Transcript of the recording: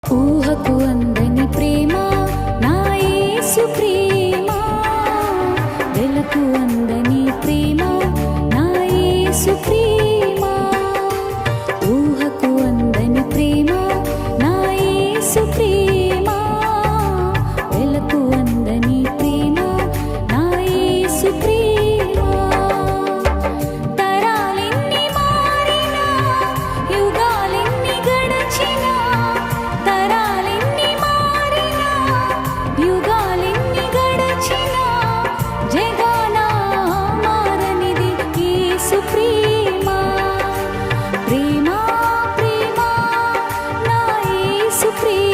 ఊహకు అందని ప్రేమ నా యేసు ప్రేమ, వెలకు అందని ప్రేమ నా యేసు ప్రేమ. ఊహకు అందని ప్రేమ నా యేసు ప్రేమ, వెలకు అందని ప్రేమ నా యేసు ప్రేమ. తరాలెన్ని మారినా, యుగాలెన్ని గడచినా, తరాలెన్ని మారినా, యుగాలెన్ని గడచినా, జగాన మారనిది యేసు ప్రేమ. ప్రేమ ప్రేమ నా యేసు ప్రేమ.